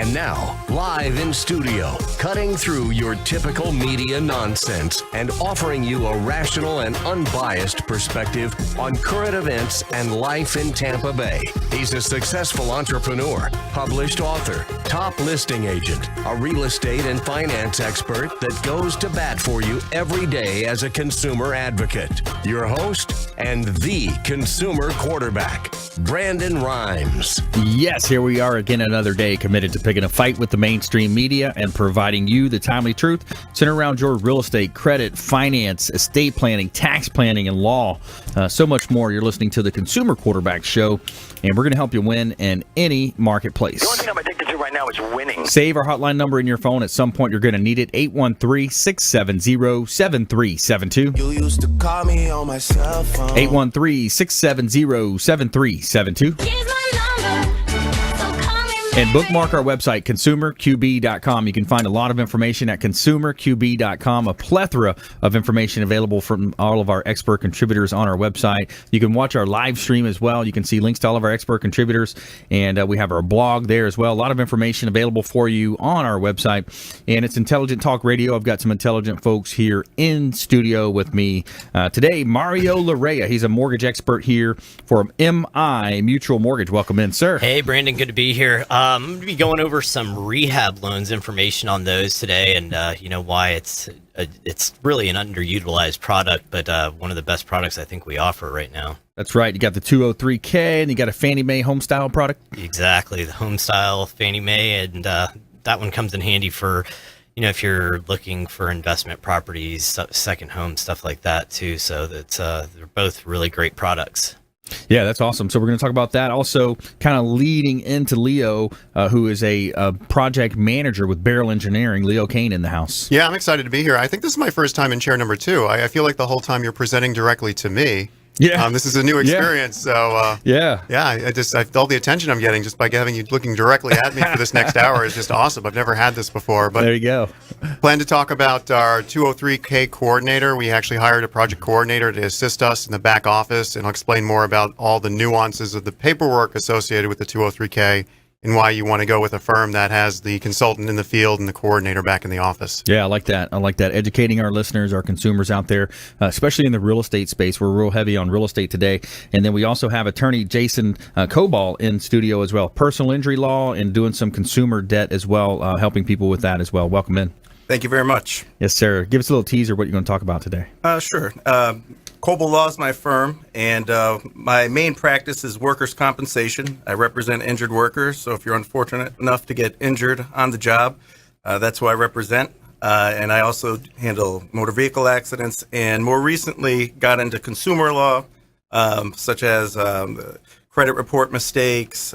And now, live in studio, cutting through your typical media nonsense and offering you a rational and unbiased perspective on current events and life in Tampa Bay. He's a successful entrepreneur, published author, top listing agent, a real estate and finance expert that goes to bat for you every day as a consumer advocate. Your host and the consumer quarterback, Brandon Rhymes. Yes, here we are again another day committed to picking a fight with the mainstream media and providing you the timely truth centered around your real estate, credit, finance, estate planning, tax planning, and law. So much more. You're listening to the Consumer Quarterback Show, and we're going to help you win in any marketplace. The only thing I'm addicted to right now is winning. Save our hotline number in your phone. At some point, you're going to need it. 813-670-7372. You used to call me on my cell phone. 813-670-7372. Here's my number, so call me And bookmark our website, consumerqb.com. You can find a lot of information at consumerqb.com, a plethora of information available from all of our expert contributors on our website. You can watch our live stream as well. You can see links to all of our expert contributors, and we have our blog there as well. A lot of information available for you on our website, and it's Intelligent Talk Radio. I've got some intelligent folks here in studio with me today. Mario Larrea, he's a mortgage expert here for MI Mutual Mortgage. Welcome in, sir. Hey, Brandon, good to be here. I'm going to be going over some rehab loans information on those today, and why it's really an underutilized product, but one of the best products I think we offer right now. That's right. You got the 203K, and you got a Fannie Mae home style product. Exactly, the home style Fannie Mae, and that one comes in handy for if you're looking for investment properties, second home, stuff like that too. So that's they're both really great products. Yeah, that's awesome. So we're going to talk about that. Also, kind of leading into Leo, who is a project manager with Beryl Engineering. Leo Cannyn in the house. Yeah, I'm excited to be here. I think this is my first time in chair number 2. I feel like the whole time you're presenting directly to me. Yeah. This is a new experience. So, I all the attention I'm getting just by having you looking directly at me for this next hour is just awesome. I've never had this before. But there you go. Plan to talk about our 203K coordinator. We actually hired a project coordinator to assist us in the back office, and I'll explain more about all the nuances of the paperwork associated with the 203K and why you want to go with a firm that has the consultant in the field and the coordinator back in the office. Yeah, I like that. Educating our listeners, our consumers out there, especially in the real estate space. We're real heavy on real estate today. And then we also have attorney Jason Kobal in studio as well. Personal injury law and doing some consumer debt as well, helping people with that as well. Welcome in. Thank you very much. Yes, sir. Give us a little teaser what you're going to talk about today. Sure. Kobal Law is my firm, and my main practice is workers' compensation. I represent injured workers, so if you're unfortunate enough to get injured on the job, that's who I represent. And I also handle motor vehicle accidents, and more recently got into consumer law, such as credit report mistakes.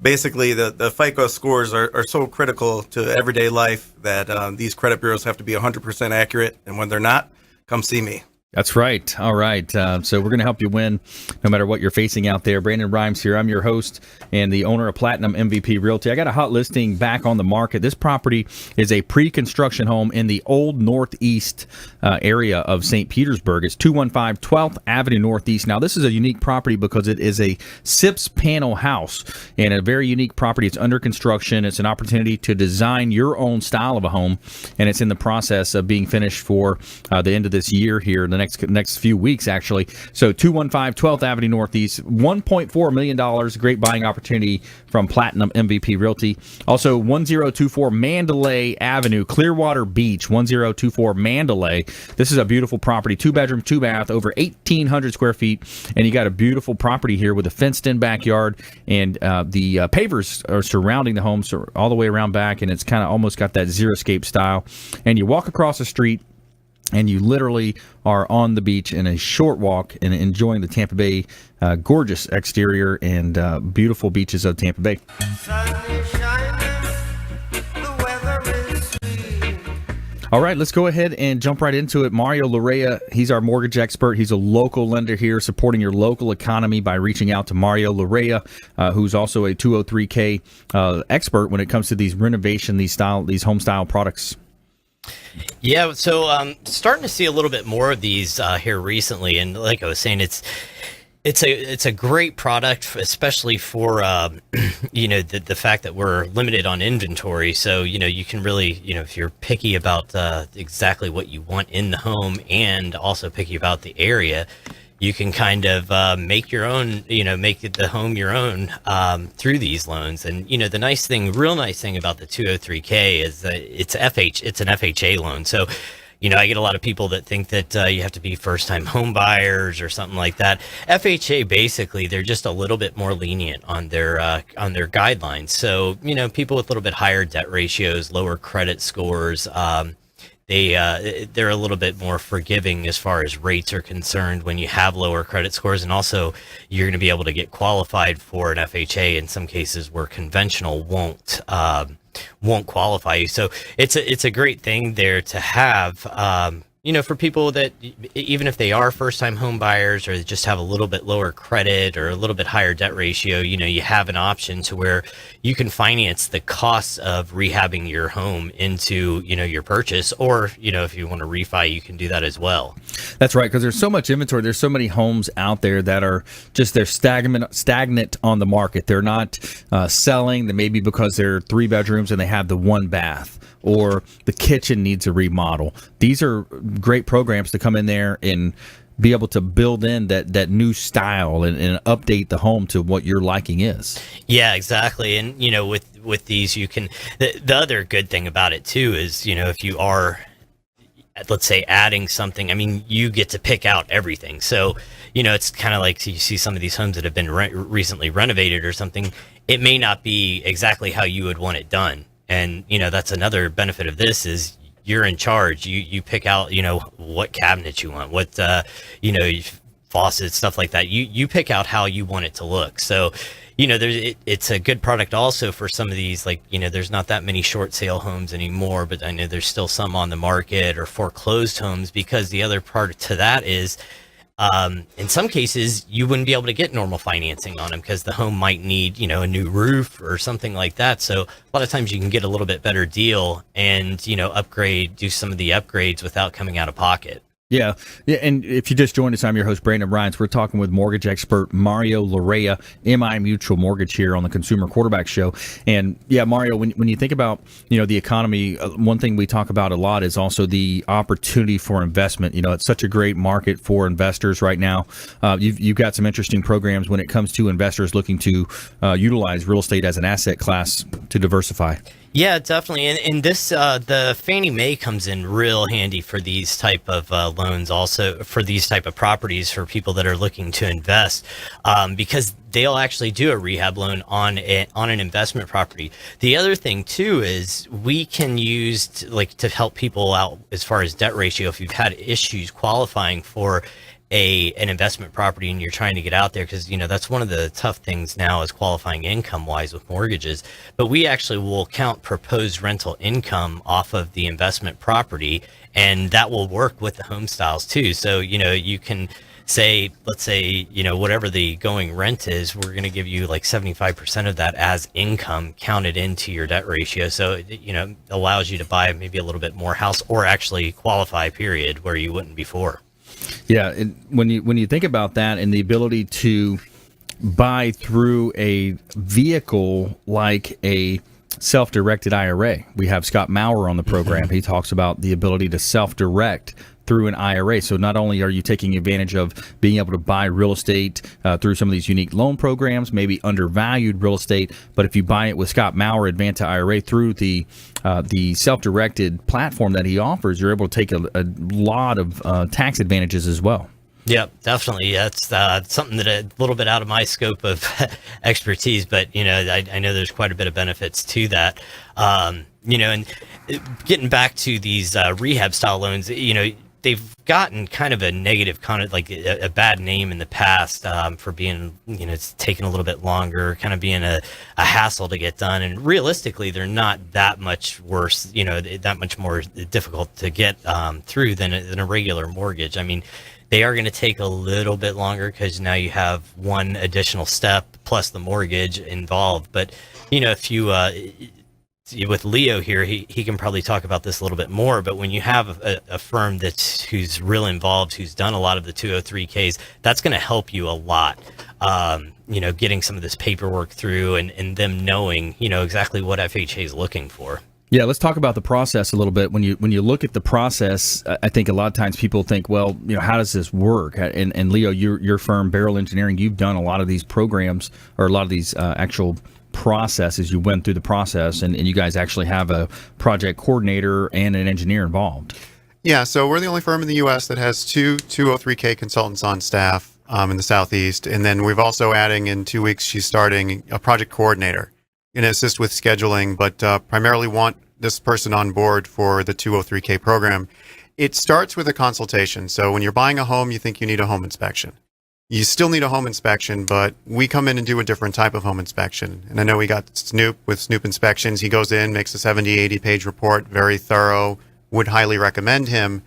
Basically, the FICO scores are so critical to everyday life that these credit bureaus have to be 100% accurate, and when they're not, come see me. That's right. All right. So we're going to help you win no matter what you're facing out there. Brandon Rhymes here. I'm your host and the owner of Platinum MVP Realty. I got a hot listing back on the market. This property is a pre-construction home in the old northeast area of St. Petersburg. It's 215 12th Avenue Northeast. Now, this is a unique property because it is a SIPS panel house and a very unique property. It's under construction. It's an opportunity to design your own style of a home, and it's in the process of being finished for the end of this year here, the next few weeks, actually. So 215 12th Avenue Northeast, $1.4 million. Great buying opportunity from Platinum MVP Realty. Also, 1024 Mandalay Avenue, Clearwater Beach, 1024 Mandalay. This is a beautiful property, 2-bedroom, 2-bath, over 1,800 square feet. And you got a beautiful property here with a fenced-in backyard, and the pavers are surrounding the home so all the way around back, and it's kind of almost got that xeriscape style. And you walk across the street, and you literally are on the beach in a short walk and enjoying the Tampa Bay gorgeous exterior and beautiful beaches of Tampa Bay. All right, let's go ahead and jump right into it. Mario Larrea, he's our mortgage expert. He's a local lender here supporting your local economy by reaching out to Mario Larrea, who's also a 203K expert when it comes to these renovation, these home style products. Yeah, so starting to see a little bit more of these here recently, and like I was saying, It's a great product, especially for the fact that we're limited on inventory. So you can really, if you're picky about exactly what you want in the home and also picky about the area, you can kind of make your own, make the home your own through these loans. And the real nice thing about the 203K is that it's an FHA loan. So I get a lot of people that think that you have to be first-time home buyers or something like that. FHA, basically, they're just a little bit more lenient on their guidelines. So, people with a little bit higher debt ratios, lower credit scores, they're a little bit more forgiving as far as rates are concerned when you have lower credit scores, and also you're going to be able to get qualified for an FHA in some cases where conventional won't qualify you. So it's a great thing there to have, for people that even if they are first-time home buyers or just have a little bit lower credit or a little bit higher debt ratio, you have an option to where you can finance the costs of rehabbing your home into, your purchase, or, if you want to refi, you can do that as well. That's right, because there's so much inventory. There's so many homes out there that are just, they're stagnant on the market. They're not selling. They maybe because they're 3 bedrooms and they have the 1 bath, or the kitchen needs a remodel. These are great programs to come in there and be able to build in that new style and update the home to what your liking is. Yeah, exactly. And, with these, you can, the other good thing about it too is, if you are, let's say, adding something, I mean, you get to pick out everything. So, it's kind of like you see some of these homes that have been recently renovated or something. It may not be exactly how you would want it done. And, that's another benefit of this is you're in charge. You pick out, what cabinet you want, what, faucets, stuff like that. You pick out how you want it to look. So, it's a good product also for some of these, like, there's not that many short sale homes anymore, but I know there's still some on the market, or foreclosed homes, because the other part to that is, in some cases, you wouldn't be able to get normal financing on them because the home might need, a new roof or something like that. So a lot of times you can get a little bit better deal and, do some of the upgrades without coming out of pocket. Yeah. And if you just joined us, I'm your host, Brandon Rhynes. We're talking with mortgage expert Mario Larrea, MI Mutual Mortgage, here on the Consumer Quarterback Show. And yeah, Mario, when you think about, the economy, one thing we talk about a lot is also the opportunity for investment. It's such a great market for investors right now. You've got some interesting programs when it comes to investors looking to utilize real estate as an asset class to diversify. Yeah, definitely. And this, the Fannie Mae comes in real handy for these type of loans, also for these type of properties for people that are looking to invest, because they'll actually do a rehab loan on an investment property. The other thing too is we can use to help people out as far as debt ratio. If you've had issues qualifying for an investment property and you're trying to get out there, because that's one of the tough things now is qualifying income wise with mortgages. But we actually will count proposed rental income off of the investment property, and that will work with the home styles too. So you can say, let's say, whatever the going rent is, we're going to give you like 75% of that as income counted into your debt ratio. So it allows you to buy maybe a little bit more house, or actually qualify, period, where you wouldn't before. Yeah, and when you think about that and the ability to buy through a vehicle like a self-directed IRA, we have Scott Maurer on the program. He talks about the ability to self-direct through an IRA. So not only are you taking advantage of being able to buy real estate through some of these unique loan programs, maybe undervalued real estate, but if you buy it with Scott Maurer Advanta IRA through the self-directed platform that he offers, you're able to take a lot of tax advantages as well. Yep, definitely. That's something that a little bit out of my scope of expertise, but I know there's quite a bit of benefits to that. And getting back to these rehab style loans, they've gotten kind of a negative like a bad name in the past for being, it's taking a little bit longer, kind of being a hassle to get done. And realistically, they're not that much worse, that much more difficult to get through than a regular mortgage. I mean, they are going to take a little bit longer because now you have one additional step plus the mortgage involved. But, if you with Leo here, he can probably talk about this a little bit more, but when you have a firm who's real involved, who's done a lot of the 203Ks, that's going to help you a lot. Getting some of this paperwork through and them knowing, exactly what FHA is looking for. Yeah, let's talk about the process a little bit. When you look at the process, I think a lot of times people think, well, how does this work? And Leo, your firm, Beryl Engineering, you've done a lot of these programs or a lot of these actual processes. You went through the process, and you guys actually have a project coordinator and an engineer involved. Yeah, so we're the only firm in the U.S. that has two 203K consultants on staff in the Southeast. And then we've also adding in 2 weeks, she's starting a project coordinator and assist with scheduling, but primarily want this person on board for the 203K program. It starts with a consultation. So when you're buying a home, you think you need a home inspection. You still need a home inspection, but we come in and do a different type of home inspection. And I know we got Snoop with Snoop Inspections. He goes in, makes a 70, 80-page report, very thorough, would highly recommend him.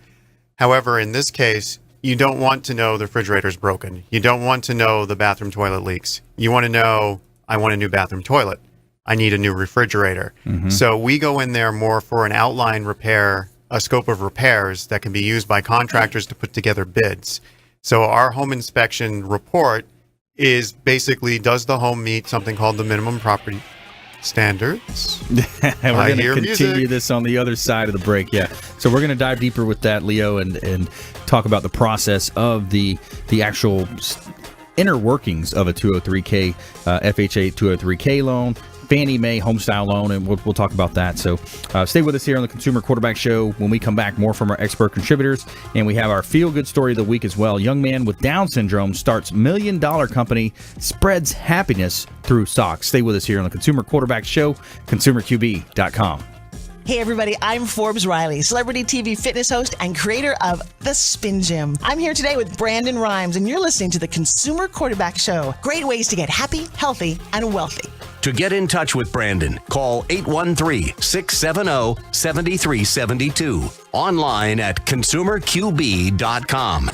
However, in this case, you don't want to know the refrigerator's broken. You don't want to know the bathroom toilet leaks. You want to know, I want a new bathroom toilet. I need a new refrigerator. Mm-hmm. So we go in there more for an outline repair, a scope of repairs that can be used by contractors to put together bids. So our home inspection report is basically, does the home meet something called the minimum property standards? And we're going to continue this on the other side of the break. Yeah. So we're going to dive deeper with that, Leo, and talk about the process of the actual inner workings of a 203K, FHA 203K loan, Fannie Mae homestyle loan, and we'll talk about that. So stay with us here on the Consumer Quarterback Show. When we come back, more from our expert contributors, and we have our feel-good story of the week as well. Young man with Down syndrome starts $1 million company, spreads happiness through socks. Stay with us here on the Consumer Quarterback Show, consumerqb.com. Hey everybody, I'm Forbes Riley, celebrity TV fitness host and creator of The Spin Gym. I'm here today with Brandon Rhymes, and you're listening to the Consumer Quarterback Show. Great ways to get happy, healthy, and wealthy. To get in touch with Brandon, call 813-670-7372. Online at consumerqb.com.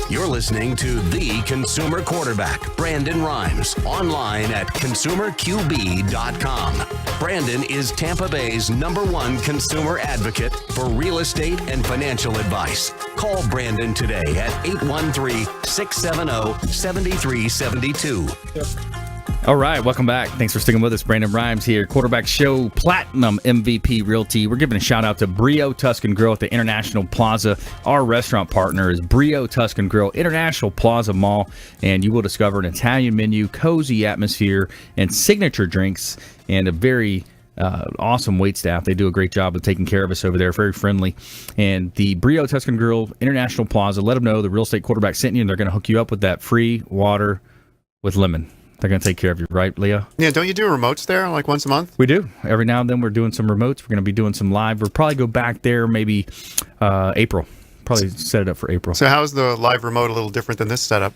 You're listening to The Consumer Quarterback, Brandon Rhymes, online at consumerqb.com. Brandon is Tampa Bay's #1 consumer advocate for real estate and financial advice. Call Brandon today at 813-670-7372. All right, welcome back. Thanks for sticking with us. Brandon Rhymes here, Quarterback Show Platinum MVP Realty. We're giving a shout out to Brio Tuscan Grill at the International Plaza. Our restaurant partner is Brio Tuscan Grill, International Plaza Mall, and you will discover an Italian menu, cozy atmosphere, and signature drinks, and a very awesome wait staff. They do a great job of taking care of us over there, very friendly. And the Brio Tuscan Grill, International Plaza, let them know the real estate quarterback sent you, and they're going to hook you up with that free water with lemon. They're going to take care of you, right, Leo? Yeah, don't you do remotes there like once a month? We do. Every now and then we're doing some remotes. We're going to be doing some live. We'll probably go back there maybe April. Probably set it up for April. So how's the live remote a little different than this setup?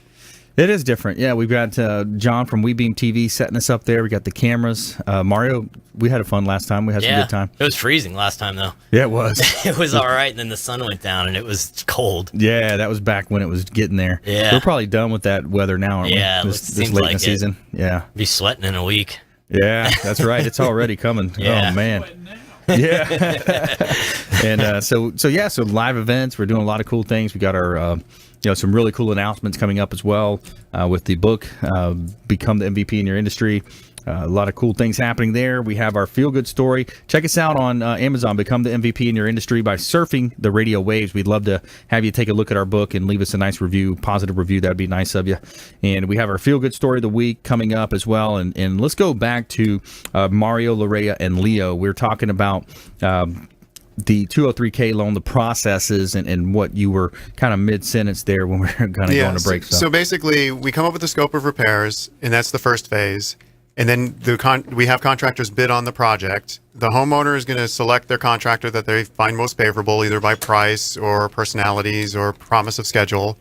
It is different. Yeah, we've got John from WeBeam TV setting us up there. We got the cameras. Mario, we had a fun last time. We had some good time. It was freezing last time, though. Yeah, it was. It was all right, and then the sun went down, and it was cold. Yeah, that was back when it was getting there. Yeah. We're probably done with that weather now, aren't we? This seems late like in the season. Yeah. Be sweating in a week. Yeah, that's right. It's already coming. Yeah. Oh, man. Yeah. And so live events. We're doing a lot of cool things. We got our some really cool announcements coming up as well with the book Become the MVP in Your Industry. A lot of cool things happening there. We have our feel good story. Check us out on Amazon, Become the MVP in Your Industry, by surfing the radio waves. We'd love to have you take a look at our book and leave us a nice review, positive review. That'd be nice of you. And we have our feel good story of the week coming up as well. And let's go back to Mario, Larrea, and Leo. We're talking about the 203K loan, the processes, and what you were kind of mid-sentence there when we were kind of going to break. So basically, we come up with the scope of repairs, and that's the first phase. And then we have contractors bid on the project. The homeowner is going to select their contractor that they find most favorable, either by price or personalities or promise of schedule.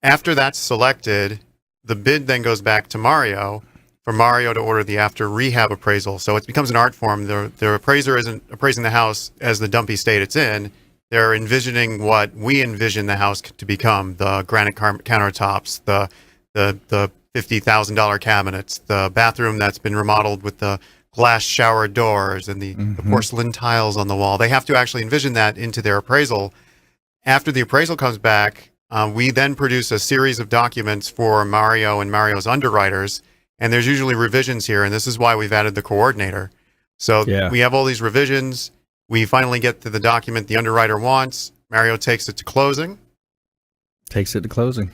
After that's selected, the bid then goes back to Mario for Mario to order the after rehab appraisal. So it becomes an art form. The appraiser isn't appraising the house as the dumpy state it's in. They're envisioning what we envision the house to become: the granite countertops, the $50,000 cabinets, the bathroom that's been remodeled with the glass shower doors and the porcelain tiles on the wall. They have to actually envision that into their appraisal. After the appraisal comes back, we then produce a series of documents for Mario and Mario's underwriters. And there's usually revisions here, and this is why we've added the coordinator. So we have all these revisions. We finally get to the document the underwriter wants. Mario takes it to closing.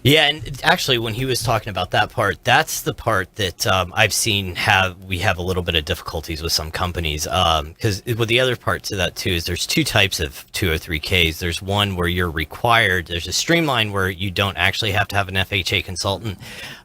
Yeah, and actually, when he was talking about that part, that's the part that I've seen we have a little bit of difficulties with some companies. Because with the other part to that too is there's two types of 203Ks. There's one where you're required. There's a streamline where you don't actually have to have an FHA consultant,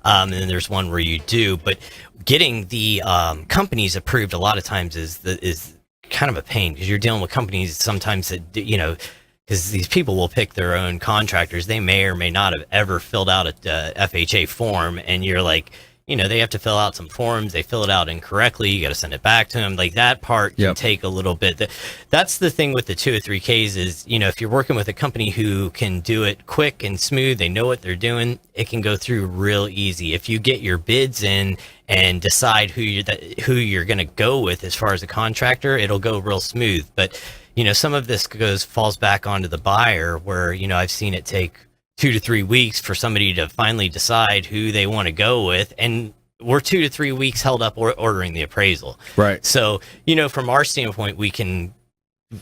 and then there's one where you do. But getting the companies approved a lot of times is kind of a pain, because you're dealing with companies sometimes that because these people will pick their own contractors. They may or may not have ever filled out a FHA form, and you're like, they have to fill out some forms. They fill it out incorrectly. You got to send it back to them. Like, that part can take a little bit. That's the thing with the 203Ks is, if you're working with a company who can do it quick and smooth, they know what they're doing, it can go through real easy. If you get your bids in and decide who you're going to go with as far as a contractor, it'll go real smooth. But some of this falls back onto the buyer, where, I've seen it take 2 to 3 weeks for somebody to finally decide who they want to go with. And we're 2 to 3 weeks held up ordering the appraisal. Right. So, from our standpoint,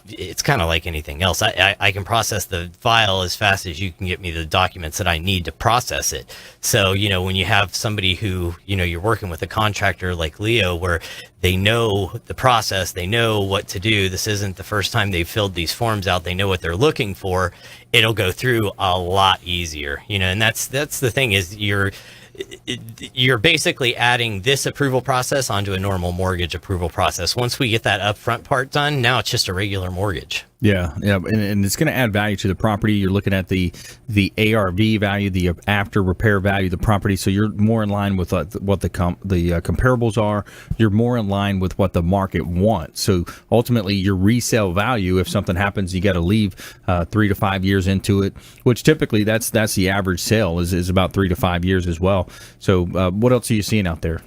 it's kind of like anything else. I can process the file as fast as you can get me the documents that I need to process it. So, when you have somebody who, you're working with a contractor like Leo, where they know the process, they know what to do. This isn't the first time they've filled these forms out. They know what they're looking for. It'll go through a lot easier, and that's the thing is you're basically adding this approval process onto a normal mortgage approval process. Once we get that upfront part done, now it's just a regular mortgage. Yeah, and it's going to add value to the property. You're looking at the ARV value, the after repair value of the property. So you're more in line with what the comparables are. You're more in line with what the market wants. So ultimately, your resale value, if something happens, you got to leave 3 to 5 years into it, which typically that's the average sale is about 3 to 5 years as well. So what else are you seeing out there?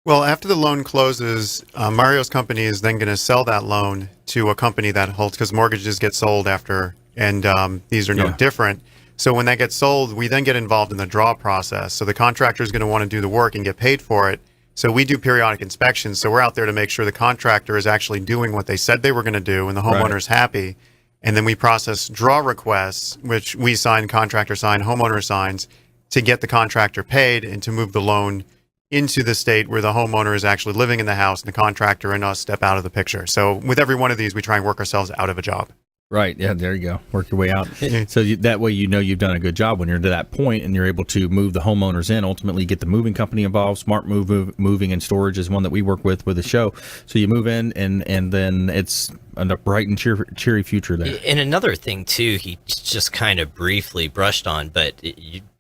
Well, after the loan closes, Mario's company is then going to sell that loan to a company that holds, because mortgages get sold after, and these are no different. So when that gets sold, we then get involved in the draw process. So the contractor is going to want to do the work and get paid for it. So we do periodic inspections. So we're out there to make sure the contractor is actually doing what they said they were going to do and the homeowner's happy. And then we process draw requests, which we sign, contractor sign, homeowner signs, to get the contractor paid and to move the loan into the state where the homeowner is actually living in the house and the contractor and us step out of the picture. So with every one of these, we try and work ourselves out of a job. Right. Yeah, there you go. Work your way out. So that way you've done a good job when you're to that point and you're able to move the homeowners in, ultimately get the moving company involved. Smart Moving and Storage is one that we work with the show. So you move in and then it's a bright and cheery future there. And another thing, too, he just kind of briefly brushed on, but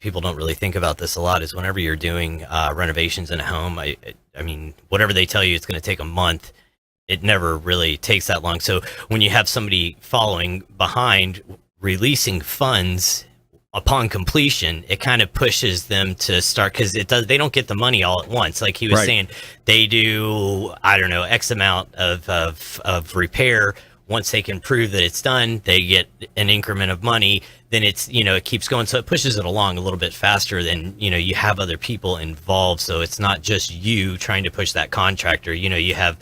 people don't really think about this a lot, is whenever you're doing renovations in a home, I mean, whatever they tell you it's going to take a month, it never really takes that long. So when you have somebody following behind releasing funds upon completion, it kind of pushes them to start, because they don't get the money all at once. Like he was saying, they do, I don't know, X amount of repair. Once they can prove that it's done, they get an increment of money. Then it's, it keeps going. So it pushes it along a little bit faster than, you have other people involved. So it's not just you trying to push that contractor. You have,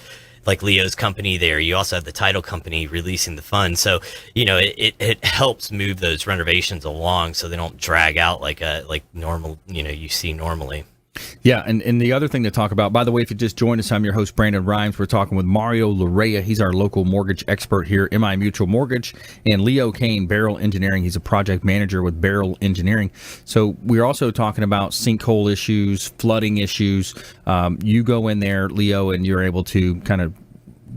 like Leo's company there. You also have the title company releasing the funds. So, it helps move those renovations along so they don't drag out like normal, you see normally. Yeah, and the other thing to talk about, by the way, if you just joined us, I'm your host, Brandon Rhymes. We're talking with Mario Larrea. He's our local mortgage expert here, MI Mutual Mortgage, and Leo Kane, Beryl Engineering. He's a project manager with Beryl Engineering. So we're also talking about sinkhole issues, flooding issues. You go in there, Leo, and you're able to kind of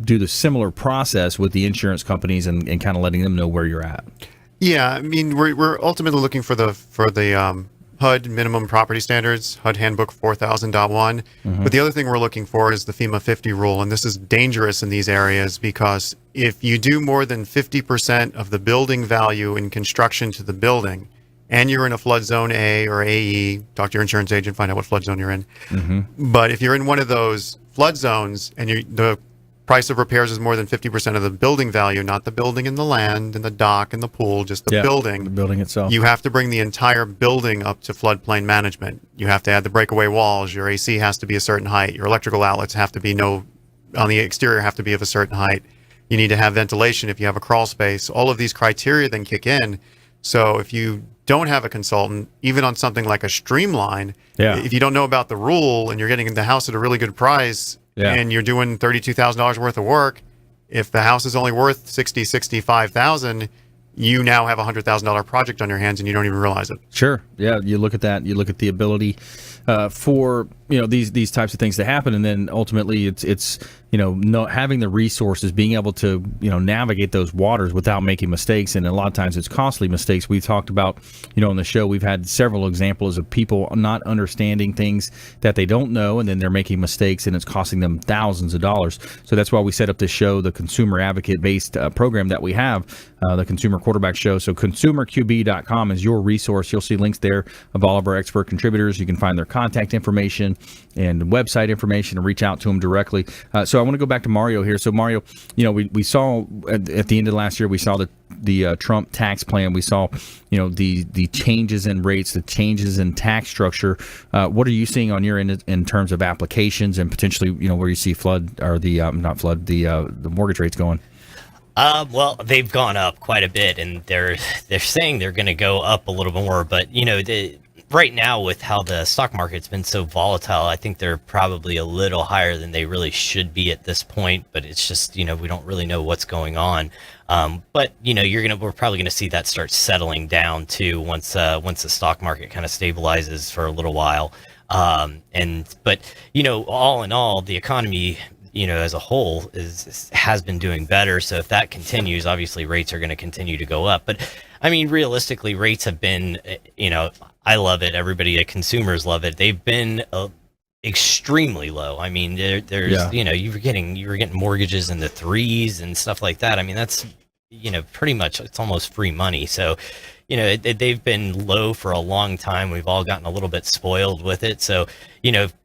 do the similar process with the insurance companies and kind of letting them know where you're at. Yeah, I mean, we're ultimately looking for the HUD minimum property standards, HUD handbook 4000.1. But the other thing we're looking for is the FEMA 50 rule. And this is dangerous in these areas because if you do more than 50% of the building value in construction to the building, and you're in a flood zone A or AE, talk to your insurance agent, find out what flood zone you're in. But if you're in one of those flood zones and the price of repairs is more than 50% of the building value, not the building and the land and the dock and the pool, just the building. The building itself. You have to bring the entire building up to floodplain management. You have to add the breakaway walls. Your AC has to be a certain height. Your electrical outlets have to be on the exterior have to be of a certain height. You need to have ventilation if you have a crawl space. All of these criteria then kick in. So if you don't have a consultant, even on something like a streamline, if you don't know about the rule and you're getting the house at a really good price, and you're doing $32,000 worth of work, if the house is only worth $65,000, you now have a $100,000 project on your hands and you don't even realize it. Sure. Yeah. You look at that. You look at the ability for these types of things to happen, and then ultimately it's having the resources, being able to navigate those waters without making mistakes, and a lot of times it's costly mistakes. We've talked about on the show, we've had several examples of people not understanding things that they don't know, and then they're making mistakes and it's costing them thousands of dollars. So that's why we set up this show, the consumer advocate based program that we have, the Consumer Quarterback Show. So consumerqb.com is your resource. You'll see links there of all of our expert contributors. You can find their contact information and website information and reach out to them directly. So I want to go back to Mario here. So Mario, we saw at the end of last year, we saw the Trump tax plan. We saw the changes in rates, the changes in tax structure. What are you seeing on your end in terms of applications and potentially where you see the mortgage rates going? Well, they've gone up quite a bit, and they're saying they're going to go up a little more. But right now, with how the stock market's been so volatile, I think they're probably a little higher than they really should be at this point. But it's just we don't really know what's going on. But we're probably gonna see that start settling down too once the stock market kind of stabilizes for a little while. But all in all, the economy as a whole has been doing better. So if that continues, obviously rates are going to continue to go up. But I mean, realistically, rates have been, I love it. Everybody, the consumers love it. They've been extremely low. I mean, there's, you were getting mortgages in the 3s and stuff like that. I mean, that's, pretty much it's almost free money. So, they've been low for a long time. We've all gotten a little bit spoiled with it. So,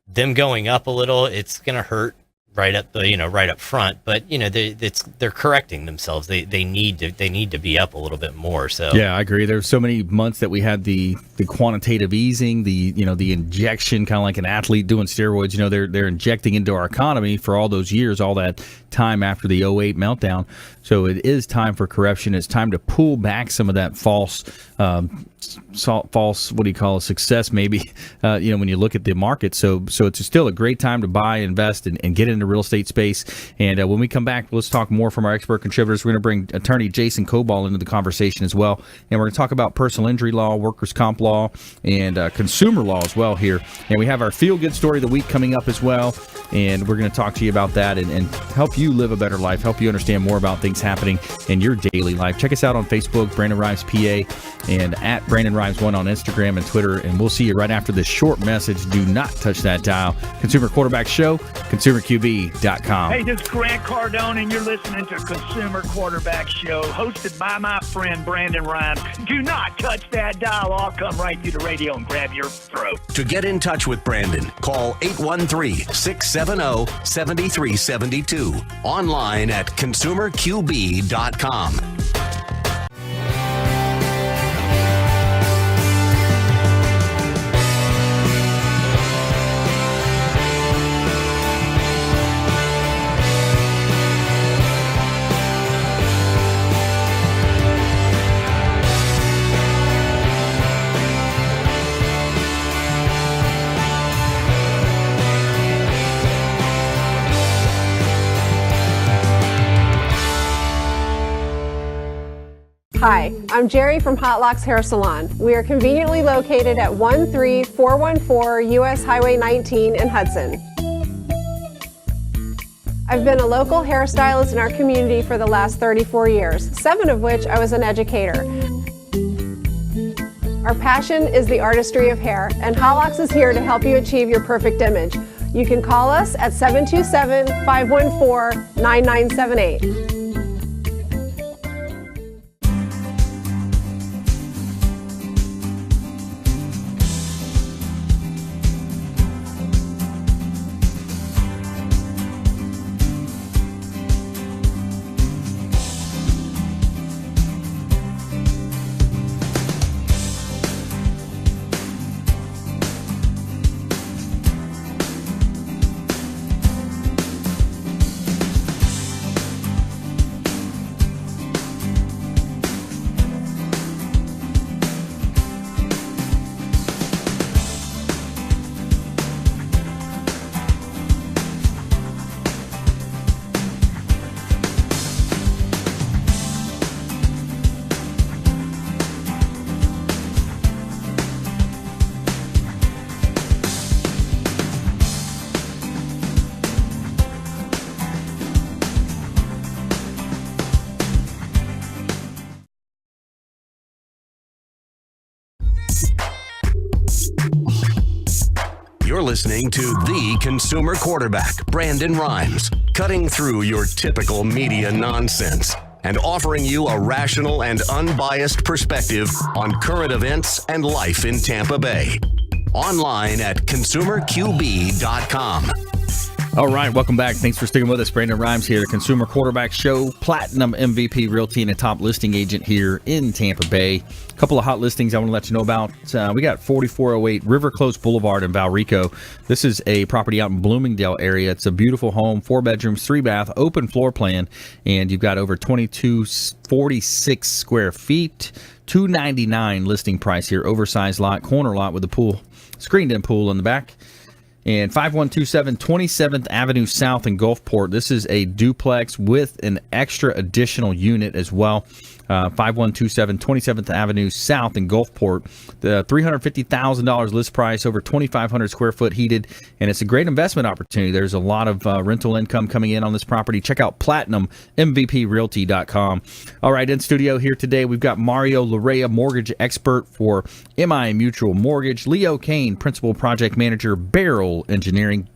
them going up a little, it's going to hurt right up front, but they're correcting themselves. They need to be up a little bit more. So yeah, I agree. There's so many months that we had the quantitative easing, the injection, kind of like an athlete doing steroids. They're injecting into our economy for all those years, all that time after the '08 meltdown. So it is time for correction. It's time to pull back some of that false what do you call it, success maybe, when you look at the market. So it's still a great time to buy, invest, and get into real estate space. And when we come back, let's talk more from our expert contributors. We're going to bring attorney Jason Kobal into the conversation as well. And we're going to talk about personal injury law, workers' comp law, and consumer law as well here. And we have our feel-good story of the week coming up as well. And we're going to talk to you about that and help you live a better life, help you understand more about things happening in your daily life. Check us out on Facebook, Brandon Rhymes PA, and at Brandon Rhymes 1 on Instagram and Twitter. And we'll see you right after this short message. Do not touch that dial. Consumer Quarterback Show, ConsumerQB.com. Hey, this is Grant Cardone, and you're listening to Consumer Quarterback Show, hosted by my friend Brandon Rhymes. Do not touch that dial. I'll come right through the radio and grab your throat. To get in touch with Brandon, call 813-670-7372. Online at ConsumerQB.com. Hi, I'm Jerry from Hot Locks Hair Salon. We are conveniently located at 13414 US Highway 19 in Hudson. I've been a local hairstylist in our community for the last 34 years, 7 of which I was an educator. Our passion is the artistry of hair, and Hot Locks is here to help you achieve your perfect image. You can call us at 727-514-9978. You're listening to the Consumer Quarterback, Brandon Rhymes, cutting through your typical media nonsense and offering you a rational and unbiased perspective on current events and life in Tampa Bay. Online at ConsumerQB.com. All right, welcome back. Thanks for sticking with us. Brandon Rhymes here, the Consumer Quarterback Show, Platinum MVP Realty, and a top listing agent here in Tampa Bay. A couple of hot listings I want to let you know about. We got 4408 River Close Boulevard in Valrico. This is a property out in Bloomingdale area. It's a beautiful home, 4 bedrooms, 3 bath, open floor plan, and you've got over 2246 square feet, $299 listing price here, oversized lot, corner lot with a pool, screened-in pool in the back. And 5127 27th Avenue South in Gulfport. This is a duplex with an extra additional unit as well. 5127 27th Avenue South in Gulfport. The $350,000 list price, over 2,500 square foot heated, and it's a great investment opportunity. There's a lot of rental income coming in on this property. Check out PlatinumMVPRealty.com. All right, in studio here today, we've got Mario Larrea, mortgage expert for MI Mutual Mortgage, Leo Kane, principal project manager, Beryl Engineering,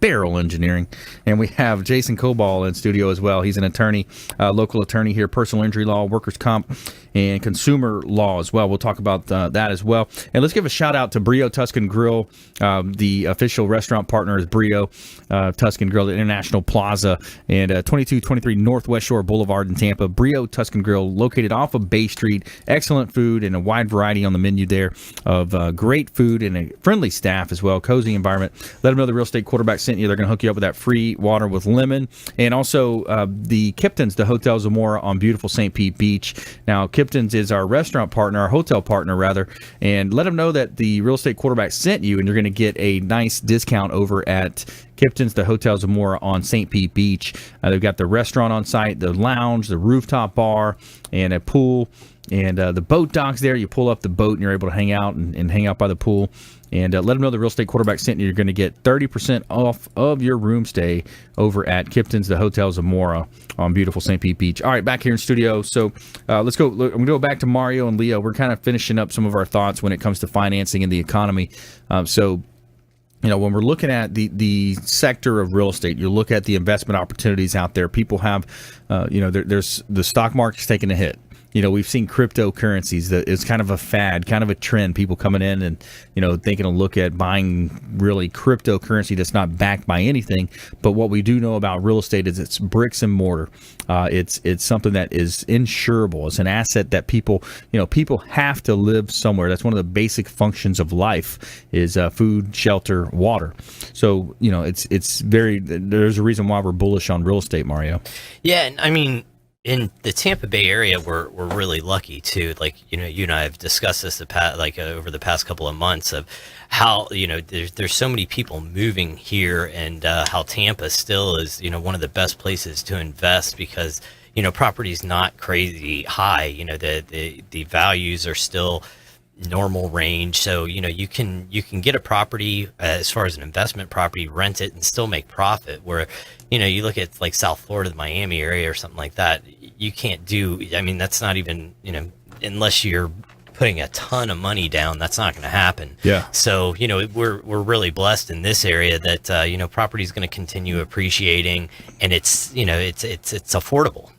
and we have Jason Kobal in studio as well. He's an attorney, local attorney here, personal injury law, workers' comp, and consumer law as well. We'll talk about that as well. And let's give a shout out to Brio Tuscan Grill. The official restaurant partner is Brio Tuscan Grill at International Plaza and 2223 Northwest Shore Boulevard in Tampa. Brio Tuscan Grill, located off of Bay Street. Excellent food and a wide variety on the menu there of great food and a friendly staff as well. Cozy environment. Let them know the Real Estate Quarterback sent you. They're going to hook you up with that free water with lemon. And also the Kiptons, the Hotel Zamora on beautiful St. Pete Beach. Now, Kiptons is our restaurant partner, our hotel partner rather, and let them know that the Real Estate Quarterback sent you, and you're going to get a nice discount over at Kiptons, the Hotel Zamora on St. Pete Beach. They've got the restaurant on site, the lounge, the rooftop bar, and a pool. And the boat docks there. You pull up the boat and you're able to hang out and hang out by the pool. And let them know the Real Estate Quarterback sent you. You're going to get 30% off of your room stay over at Kipton's, the Hotel Zamora on beautiful St. Pete Beach. All right, back here in studio. So let's go. I'm going to go back to Mario and Leo. We're kind of finishing up some of our thoughts when it comes to financing and the economy. So, when we're looking at the sector of real estate, you look at the investment opportunities out there. People have, there's the stock market's taking a hit. We've seen cryptocurrencies that is kind of a fad, kind of a trend. People coming in and, taking a look at buying really cryptocurrency that's not backed by anything. But what we do know about real estate is it's bricks and mortar. It's something that is insurable. It's an asset that people have to live somewhere. That's one of the basic functions of life is food, shelter, water. So, there's a reason why we're bullish on real estate, Mario. Yeah, and I mean, in the Tampa Bay area, we're really lucky too. Like you and I have discussed this over the past couple of months of how there's so many people moving here, and how Tampa still is one of the best places to invest because property's not crazy high. The values are still normal range, so you can get a property as far as an investment property, rent it and still make profit, where you look at like South Florida, the Miami area or something like that, you can't do, that's not even, unless you're putting a ton of money down, that's not going to happen. Yeah. So, we're really blessed in this area that property is going to continue appreciating, and it's affordable.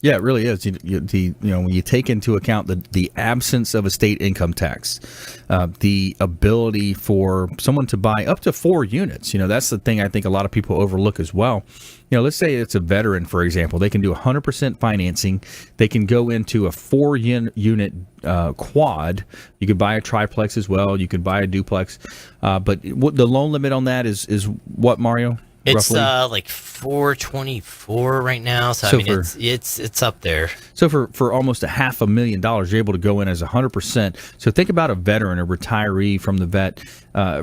Yeah, it really is. When you take into account the absence of a state income tax, the ability for someone to buy up to 4 units, that's the thing I think a lot of people overlook as well. Let's say it's a veteran, for example. They can do 100% financing. They can go into a 4-unit quad. You could buy a triplex as well. You could buy a duplex. But the loan limit on that is what, Mario? It's roughly? like 424 right now, so I mean it's up there. So for almost $500,000, you're able to go in as 100%. So think about a veteran, a retiree from the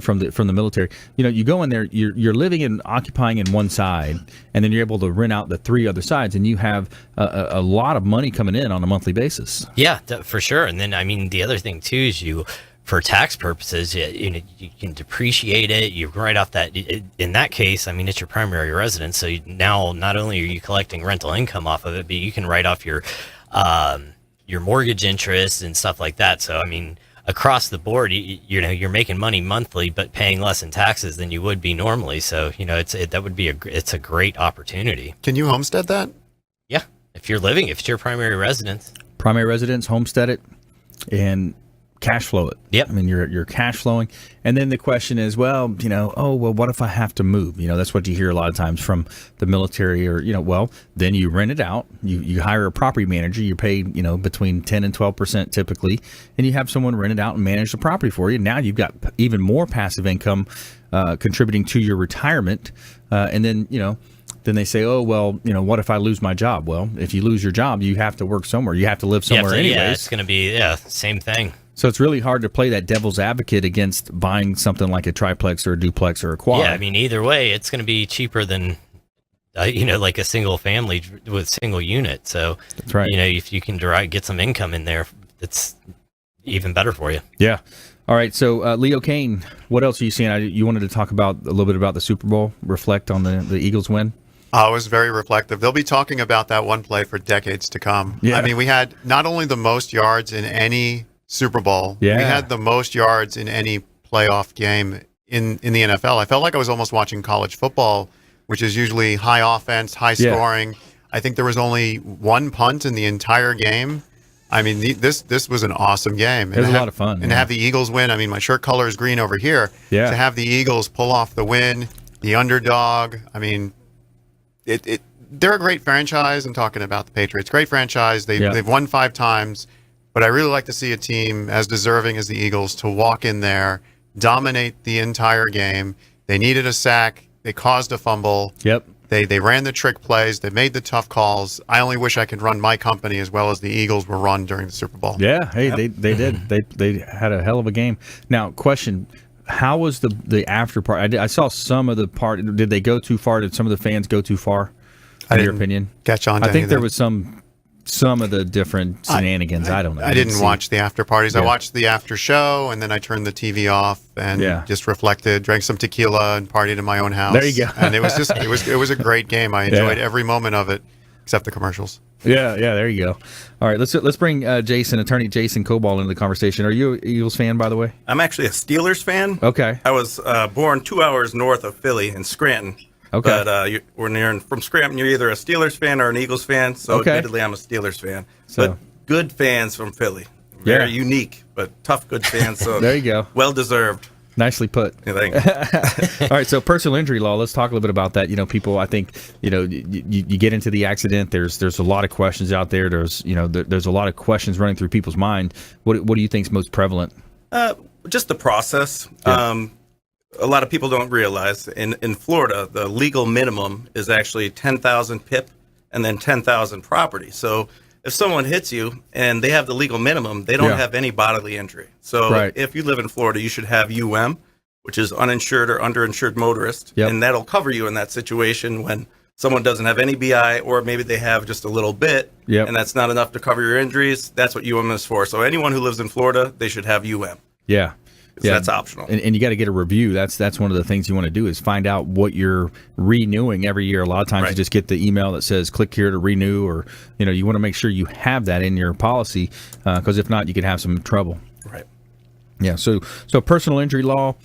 from the military. You go in there, you're living and occupying in one side, and then you're able to rent out the 3 other sides, and you have a lot of money coming in on a monthly basis. Yeah, for sure. And then the other thing too is for tax purposes, you can depreciate it. You write off that. In that case, it's your primary residence. So now not only are you collecting rental income off of it, but you can write off your mortgage interest and stuff like that. So across the board, you're making money monthly, but paying less in taxes than you would be normally. So it's a great opportunity. Can you homestead that? Yeah, if it's your primary residence, homestead it, and cash flow it. Yep. You're cash flowing. And then the question is, what if I have to move? That's what you hear a lot of times from the military or, then you rent it out. You hire a property manager. You pay, between 10 and 12% typically. And you have someone rent it out and manage the property for you. Now you've got even more passive income contributing to your retirement. And then, then they say, what if I lose my job? Well, if you lose your job, you have to work somewhere. You have to live somewhere anyways. Yeah, it's going to be, same thing. So it's really hard to play that devil's advocate against buying something like a triplex or a duplex or a quad. Yeah, either way, it's going to be cheaper than like a single family with single unit. So That's right. If you can get some income in there, it's even better for you. Yeah. All right. So Leo Kane, what else are you seeing? You wanted to talk about a little bit about the Super Bowl, reflect on the Eagles win. It was very reflective. They'll be talking about that one play for decades to come. Yeah. I mean, we had not only the most yards in any Super Bowl, we had the most yards in any playoff game in the NFL. I felt like I was almost watching college football, which is usually high offense, high scoring. I think there was only one punt in the entire game. I mean, this was an awesome game. It was a lot of fun. And to have the Eagles win, I mean, my shirt color is green over here. Yeah. To have the Eagles pull off the win, the underdog, I mean, they're a great franchise. I'm talking about the Patriots. Great franchise. They've won 5 times. But I really like to see a team as deserving as the Eagles to walk in there, dominate the entire game. They needed a sack. They caused a fumble. Yep. They ran the trick plays. They made the tough calls. I only wish I could run my company as well as the Eagles were run during the Super Bowl. Yeah. Hey, they did. They had a hell of a game. Now, question. How was the after part? I saw some of the part. Did they go too far? Did some of the fans go too far? In your opinion? Catch on to I think there anything. was some of the different shenanigans. I don't know. I didn't watch the after parties. Yeah. I watched the after show, and then I turned the TV off and just reflected, drank some tequila, and partied in my own house. There you go. And it was just it was a great game. I enjoyed every moment of it, except the commercials. Yeah. There you go. All right, let's bring attorney Jason Kobal into the conversation. Are you an Eagles fan, by the way? I'm actually a Steelers fan. Okay. I was born 2 hours north of Philly in Scranton. Okay. But from Scranton, you're either a Steelers fan or an Eagles fan. So admittedly, I'm a Steelers fan. So. But good fans from Philly. Very unique, but tough good fans. So there you go. Well deserved. Nicely put. Yeah, thank you. All right, so personal injury law. Let's talk a little bit about that. People, I think, you get into the accident. There's a lot of questions out there. There's a lot of questions running through people's mind. What do you think is most prevalent? Just the process. Yeah. A lot of people don't realize in Florida, the legal minimum is actually 10,000 PIP and then 10,000 property. So if someone hits you and they have the legal minimum, they don't have any bodily injury. So if you live in Florida, you should have which is uninsured or underinsured motorist. Yep. And that'll cover you in that situation when someone doesn't have any BI or maybe they have just a little bit and that's not enough to cover your injuries. That's what is for. So anyone who lives in Florida, they should have Yeah. Yeah, that's optional. And you got to get a review. That's one of the things you want to do is find out what you're renewing every year. A lot of times you just get the email that says click here to renew, or you want to make sure you have that in your policy, because if not, you could have some trouble. Right. Yeah. So personal injury law.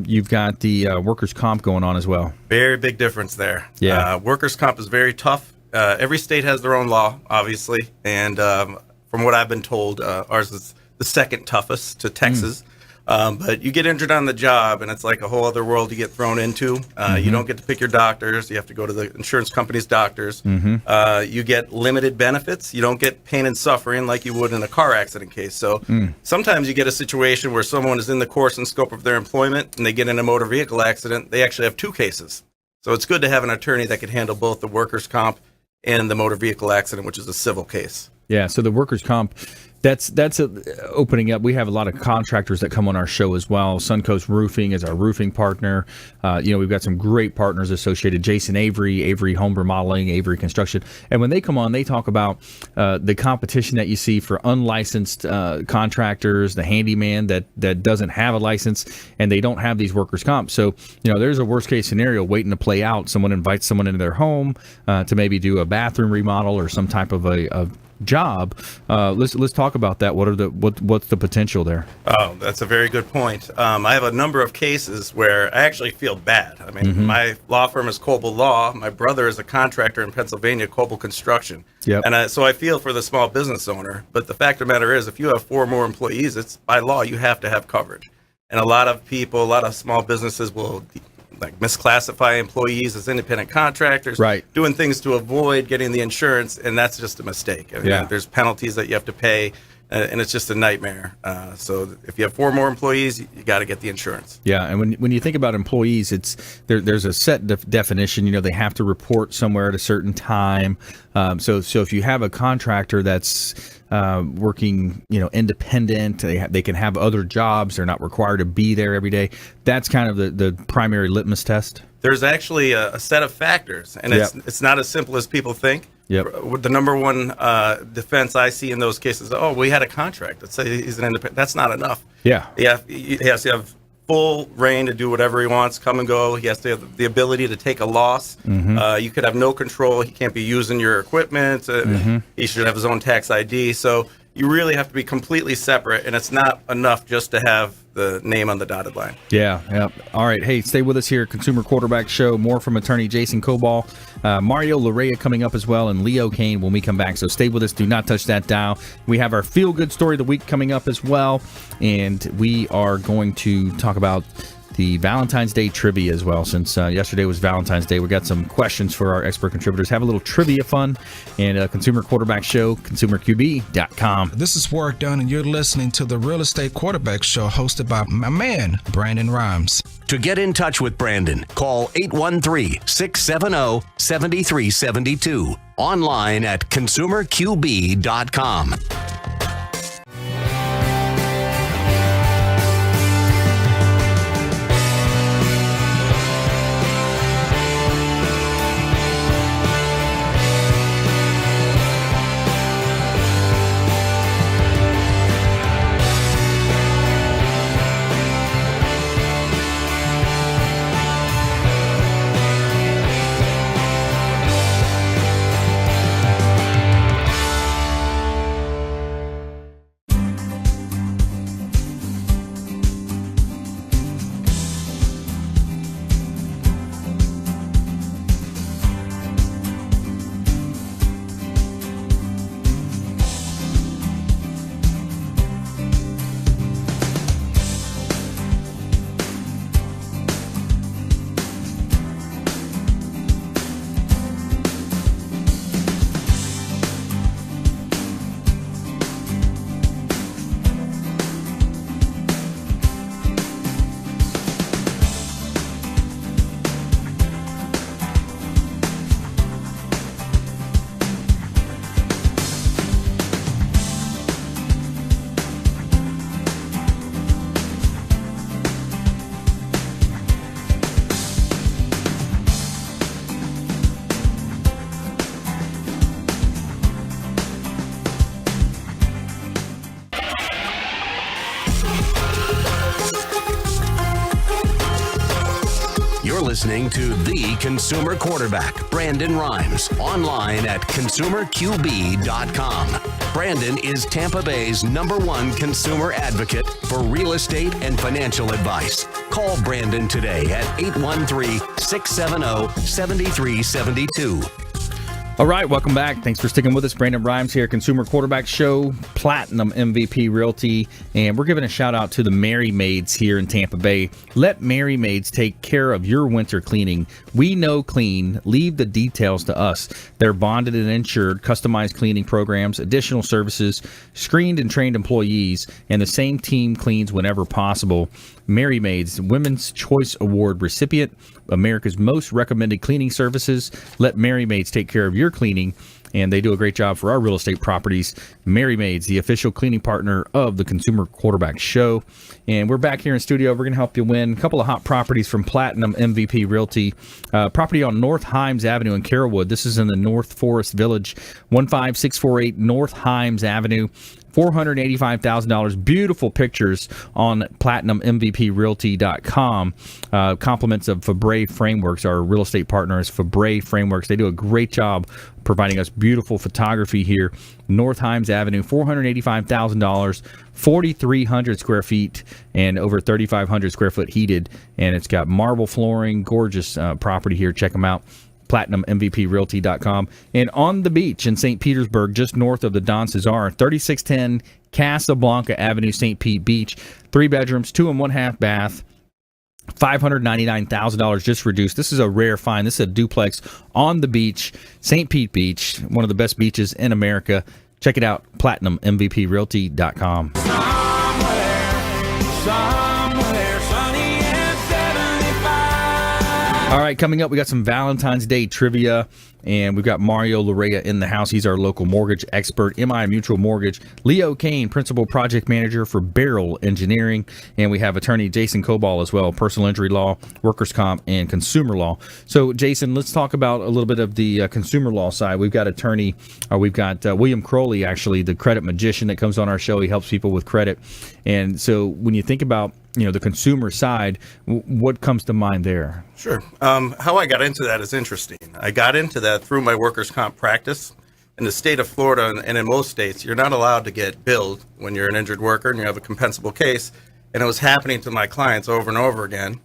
You've got the workers' comp going on as well. Very big difference there. Yeah. Workers' comp is very tough. Every state has their own law, obviously, and from what I've been told, ours is the second toughest to Texas. But you get injured on the job, and it's like a whole other world you get thrown into. You don't get to pick your doctors. You have to go to the insurance company's doctors. You get limited benefits. You don't get pain and suffering like you would in a car accident case. So sometimes you get a situation where someone is in the course and scope of their employment, and they get in a motor vehicle accident. They actually have 2 cases. So it's good to have an attorney that can handle both the workers' comp and the motor vehicle accident, which is a civil case. Yeah, so the workers' comp, that's opening up. We have a lot of contractors that come on our show as well. Suncoast Roofing is our roofing partner. We've got some great partners associated. Jason Avery Home Remodeling, Avery Construction. And when they come on, they talk about the competition that you see for unlicensed contractors, the handyman that doesn't have a license, and they don't have these workers' comp. So, there's a worst-case scenario waiting to play out. Someone invites someone into their home to maybe do a bathroom remodel or some type of a job. Let's talk about that. What's the potential there? Oh, that's a very good point. I have a number of cases where I actually feel bad. I mean, my law firm is Kobal Law. My brother is a contractor in Pennsylvania, Kobal Construction. Yep. And so I feel for the small business owner. But the fact of the matter is, if you have 4 more employees, it's by law you have to have coverage. And a lot of small businesses will misclassify employees as independent contractors, doing things to avoid getting the insurance, and that's just a mistake. I mean, there's penalties that you have to pay, and it's just a nightmare. So if you have 4 more employees, you got to get the insurance. Yeah, and when you think about employees, there's a set definition. They have to report somewhere at a certain time. So if you have a contractor that's working, independent, they can have other jobs. They're not required to be there every day. That's kind of the primary litmus test. there's actually a set of factors, and it's not as simple as people think. The number one defense I see in those cases, we had a contract. Let's say he's an independent. That's not enough. He has to have full reign to do whatever he wants, come and go. He has to have the ability to take a loss. You could have no control. He can't be using your equipment. He should have his own tax ID. So you really have to be completely separate, and it's not enough just to have the name on the dotted line. All right. Hey, stay with us here. Consumer Quarterback Show. More from attorney Jason Kobal. Mario Larrea coming up as well, and Leo Kane when we come back. So stay with us. Do not touch that dial. We have our feel-good story of the week coming up as well, and we are going to talk about the Valentine's Day trivia as well. Since yesterday was Valentine's Day, we got some questions for our expert contributors. Have a little trivia fun, and Consumer Quarterback Show, consumerqb.com. This is Warwick Dunn, and you're listening to the Real Estate Quarterback Show, hosted by my man, Brandon Rhymes. To get in touch with Brandon, call 813-670-7372. Online at consumerqb.com. Listening to the Consumer Quarterback, Brandon Rhymes, online at consumerqb.com. Brandon is Tampa Bay's #1 consumer advocate for real estate and financial advice. Call Brandon today at 813-670-7372. All right, welcome back. Thanks for sticking with us. Brandon Rhymes here, Consumer Quarterback Show, Platinum MVP Realty, and we're giving a shout out to the Mary Maids here in Tampa Bay. Let Mary Maids take care of your winter cleaning. We know clean. Leave the details to us. They're bonded and insured, customized cleaning programs, additional services, screened and trained employees, and the same team cleans whenever possible. Mary Maids, Women's Choice Award recipient, America's most recommended cleaning services. Let Mary Maids take care of your cleaning, and they do a great job for our real estate properties. Mary Maids, the official cleaning partner of the Consumer Quarterback Show. And we're back here in studio. We're going to help you win a couple of hot properties from Platinum MVP Realty. Property on North Himes Avenue in Carrollwood. This is in the North Forest Village, 15648 North Himes Avenue. $485,000. Beautiful pictures on PlatinumMVPRealty.com. Compliments of Fabre Frameworks, our real estate partners, Fabre Frameworks. They do a great job providing us beautiful photography here. North Himes Avenue, $485,000, 4,300 square feet, and over 3,500 square foot heated. And it's got marble flooring, gorgeous property here. Check them out. PlatinumMVPRealty.com. And on the beach in St. Petersburg, just north of the Don Cesar, 3610 Casablanca Avenue, St. Pete Beach. 3 bedrooms, 2 and 1/2 bath. $599,000 just reduced. This is a rare find. This is a duplex on the beach, St. Pete Beach, one of the best beaches in America. Check it out, PlatinumMVPRealty.com. Somewhere sunny and 75. All right, coming up, we got some Valentine's Day trivia, and we've got Mario Larrea in the house. He's our local mortgage expert, MI Mutual Mortgage. Leo Kane, Principal Project Manager for Beryl Engineering. And we have attorney Jason Kobal as well, personal injury law, workers' comp, and consumer law. So, Jason, let's talk about a little bit of the consumer law side. We've got William Crowley, actually, the credit magician that comes on our show. He helps people with credit. And so when you think about the consumer side, what comes to mind there? Sure. How I got into that is interesting. I got into that through my workers' comp practice. In the state of Florida and in most states, you're not allowed to get billed when you're an injured worker and you have a compensable case. And it was happening to my clients over and over again.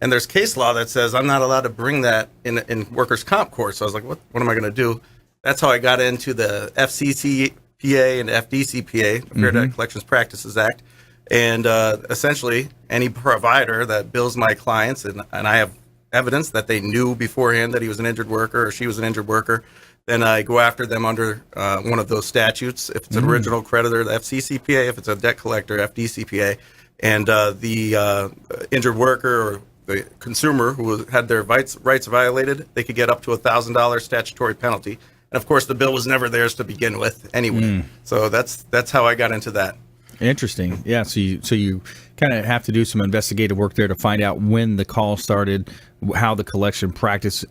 And there's case law that says I'm not allowed to bring that in workers' comp court. So I was like, what am I going to do? That's how I got into the FCCPA and FDCPA, the Fair Debt Collections Practices Act. And essentially, any provider that bills my clients, and I have evidence that they knew beforehand that he was an injured worker or she was an injured worker, then I go after them under one of those statutes. If it's an original creditor, the FCCPA. If it's a debt collector, FDCPA. And the injured worker or the consumer who had their rights violated, they could get up to $1,000 statutory penalty. And, of course, the bill was never theirs to begin with anyway. So that's how I got into that. Interesting. Yeah. So you kind of have to do some investigative work there to find out when the call started, how the collection practice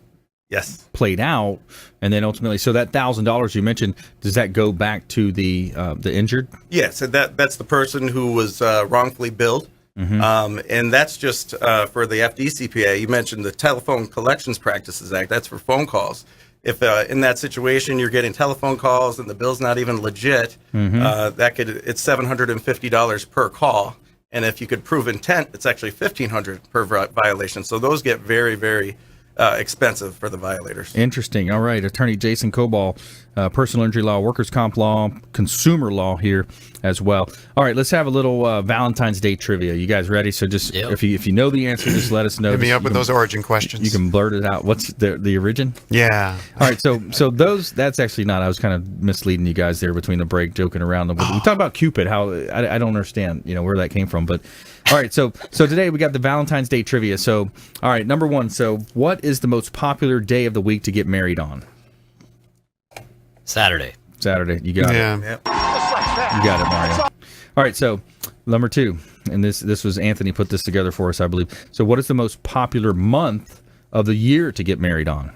played out, and then ultimately, so that $1,000 you mentioned, does that go back to the injured? Yes, and that's the person who was wrongfully billed, and that's just for the FDCPA. You mentioned the Telephone Collections Practices Act. That's for phone calls. If in that situation you're getting telephone calls and the bill's not even legit, it's $750 per call, and if you could prove intent, it's actually $1,500 per violation. So those get very, very expensive for the violators. Interesting. All right, attorney Jason Kobal, personal injury law, workers' comp law, consumer law here as well. All right, let's have a little Valentine's Day trivia. You guys ready? So just if you know the answer, just let us know. Hit me up with those origin questions. You can blurt it out. What's the origin? Yeah. All right, so that's actually not. I was kind of misleading you guys there between the break, joking around. We talked about Cupid. How I don't understand, where that came from, but. All right, so today we got the Valentine's Day trivia. So, all right, number one. So, what is the most popular day of the week to get married on? Saturday. You got it. Yep. You got it, Mario. All right, so number two, and this was Anthony put this together for us, I believe. So, what is the most popular month of the year to get married on?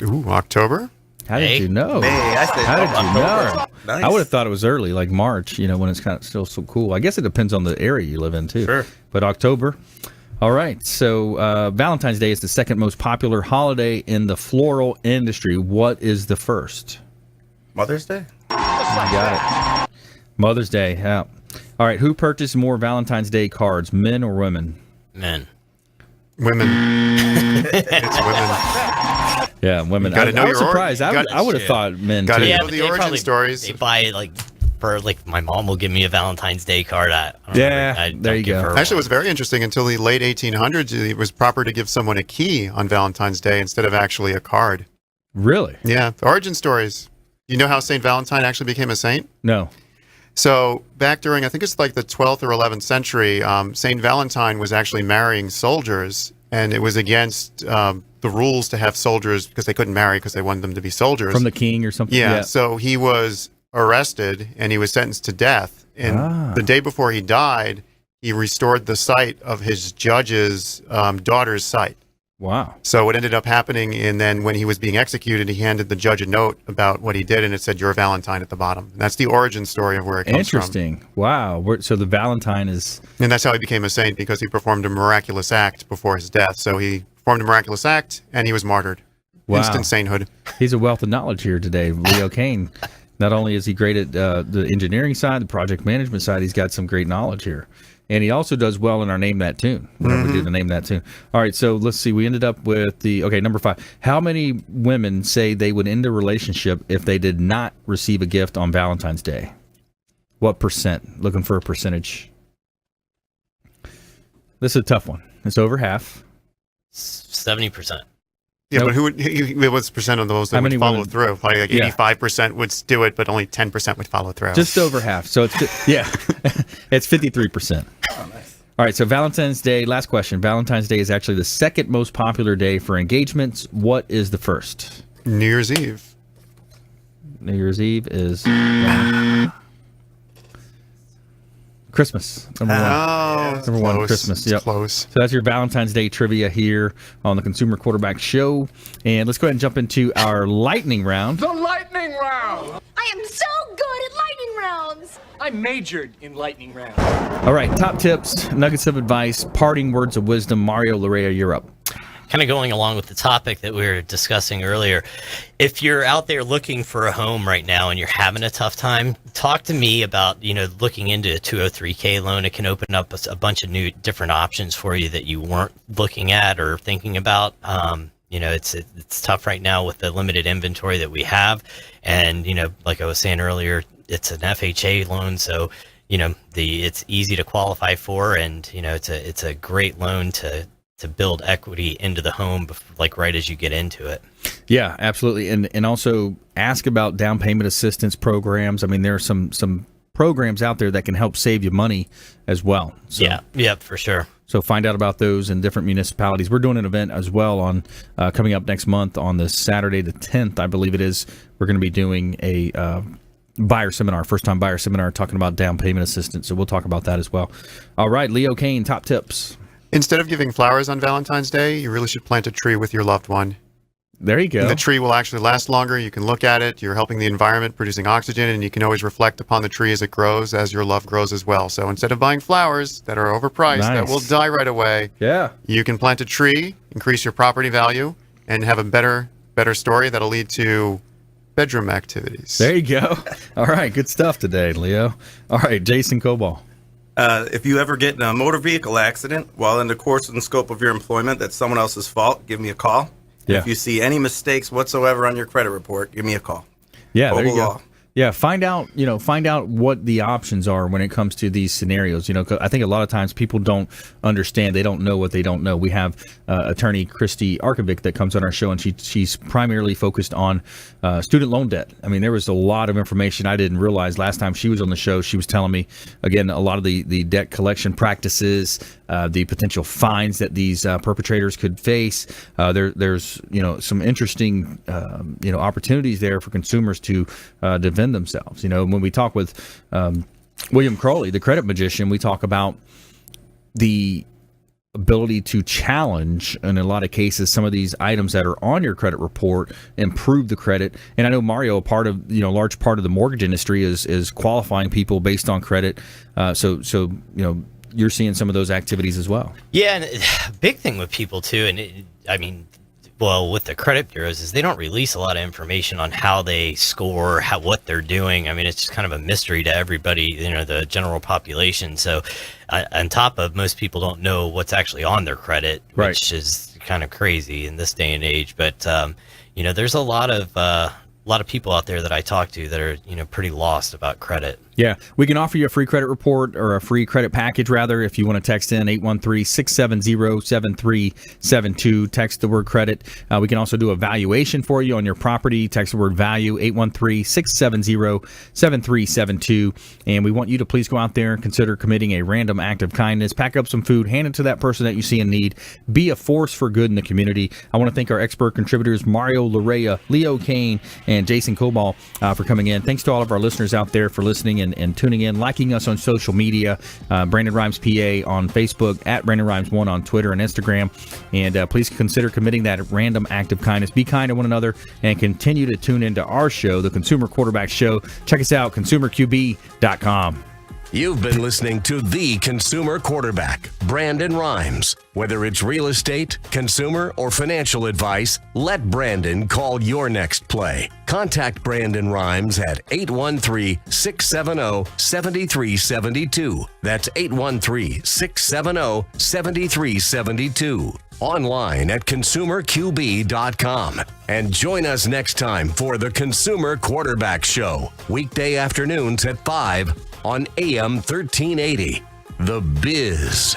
Ooh, October. How did you know? How did you know? Nice. I would have thought it was early, like March, when it's kind of still so cool. I guess it depends on the area you live in, too. Sure. But October. All right. So Valentine's Day is the second most popular holiday in the floral industry. What is the first? Mother's Day? You got it. Mother's Day, yeah. All right. Who purchased more Valentine's Day cards, men or women? Men. Women. It's women. Yeah, women. I was surprised. I would have thought men, too. Yeah, the origin stories. They buy, my mom will give me a Valentine's Day card. There you go. Actually, it was very interesting. Until the late 1800s, it was proper to give someone a key on Valentine's Day instead of actually a card. Really? Yeah, the origin stories. You know how St. Valentine actually became a saint? No. So back during, I think it's like the 12th or 11th century, St. Valentine was actually marrying soldiers, and it was against the rules to have soldiers because they couldn't marry because they wanted them to be soldiers. From the king or something? Yeah, so he was arrested and he was sentenced to death. And the day before he died, he restored the sight of his judge's daughter's sight. Wow. So what ended up happening, and then when he was being executed, he handed the judge a note about what he did, and it said, "You're a Valentine" at the bottom. And that's the origin story of where it comes Interesting. Wow. So the Valentine is... And that's how he became a saint, because he performed a miraculous act before his death. So he performed a miraculous act, and he was martyred. Wow. Instant sainthood. He's a wealth of knowledge here today, Leo Kane. Not only is he great at the engineering side, the project management side, he's got some great knowledge here. And he also does well in our Name That Tune, whenever we do the Name That Tune. All right, so let's see. We ended up with number 5. How many women say they would end a relationship if they did not receive a gift on Valentine's Day? What percent? Looking for a percentage. This is a tough one. It's over half. 70%. Yeah, Nope. but what's the percent of those that would follow through? Probably like 85% would do it, but only 10% would follow through. Just over half. So it's it's 53%. Oh, nice. All right, so Valentine's Day, last question. Valentine's Day is actually the second most popular day for engagements. What is the first? New Year's Eve. New Year's Eve is Christmas. Number one, Christmas. It's Yep. close. So that's your Valentine's Day trivia here on the Consumer Quarterback Show. And let's go ahead and jump into our lightning round. The lightning round! I am so good at lightning rounds. I majored in lightning round. All right, top tips, nuggets of advice, parting words of wisdom. Mario, Larrea, you're up. Kind of going along with the topic that we were discussing earlier, if you're out there looking for a home right now and you're having a tough time, talk to me about, looking into a 203K loan. It can open up a bunch of new different options for you that you weren't looking at or thinking about. It's tough right now with the limited inventory that we have. And, like I was saying earlier, it's an FHA loan. So, it's easy to qualify for, and, it's a great loan to build equity into the home, like right as you get into it. Yeah, absolutely. And also ask about down payment assistance programs. I mean, there are some programs out there that can help save you money as well. So, yeah, for sure. So find out about those in different municipalities. We're doing an event as well on coming up next month on the Saturday the 10th, I believe it is. We're going to be doing a buyer seminar, first-time buyer seminar, talking about down payment assistance. So we'll talk about that as well. All right, Leo Kane, top tips. Instead of giving flowers on Valentine's Day, you really should plant a tree with your loved one. There you go. And the tree will actually last longer. You can look at it. You're helping the environment, producing oxygen, and you can always reflect upon the tree as it grows, as your love grows as well. So instead of buying flowers that are overpriced, that will die right away, you can plant a tree, increase your property value, and have a better story that'll lead to bedroom activities. There you go. All right, good stuff today, Leo. All right, Jason Kobal. If you ever get in a motor vehicle accident while in the course and scope of your employment that's someone else's fault, give me a call. Yeah. If you see any mistakes whatsoever on your credit report, give me a call. Yeah, there you go. Law. Yeah, find out what the options are when it comes to these scenarios. 'Cause I think a lot of times people don't understand. They don't know what they don't know. We have attorney Christy Arkovic that comes on our show, and she's primarily focused on student loan debt. I mean, there was a lot of information I didn't realize last time she was on the show. She was telling me, again, a lot of the debt collection practices, the potential fines that these perpetrators could face. There's some interesting opportunities there for consumers to defend themselves. When we talk with William Crowley, the credit magician, we talk about the ability to challenge, in a lot of cases, some of these items that are on your credit report, improve the credit. And I know, Mario, large part of the mortgage industry is qualifying people based on credit. So you're seeing some of those activities as well. Yeah, and a big thing with people too, and with the credit bureaus, is they don't release a lot of information on how they score, what they're doing. I mean, it's just kind of a mystery to everybody, the general population. So on top of, most people don't know what's actually on their credit, which is kind of crazy in this day and age. But, there's a lot of people out there that I talk to that are, pretty lost about credit. Yeah, we can offer you a free credit report, or a free credit package, rather, if you want to text in 813-670-7372. Text the word credit. We can also do a valuation for you on your property. Text the word value, 813-670-7372. And we want you to please go out there and consider committing a random act of kindness. Pack up some food, hand it to that person that you see in need. Be a force for good in the community. I want to thank our expert contributors, Mario, Larrea, Leo Kane, and Jason Kobal, for coming in. Thanks to all of our listeners out there for listening and tuning in, liking us on social media. Brandon Rhymes PA on Facebook, at Brandon Rhymes 1 on Twitter and Instagram. And please consider committing that random act of kindness. Be kind to one another, and continue to tune into our show, the Consumer Quarterback Show. Check us out, consumerqb.com. You've been listening to The Consumer Quarterback, Brandon Rhymes. Whether it's real estate, consumer, or financial advice, let Brandon call your next play. Contact Brandon Rhymes at 813-670-7372. That's 813-670-7372. Online at consumerqb.com. And join us next time for The Consumer Quarterback Show, weekday afternoons at 5 on AM 1380. The Biz.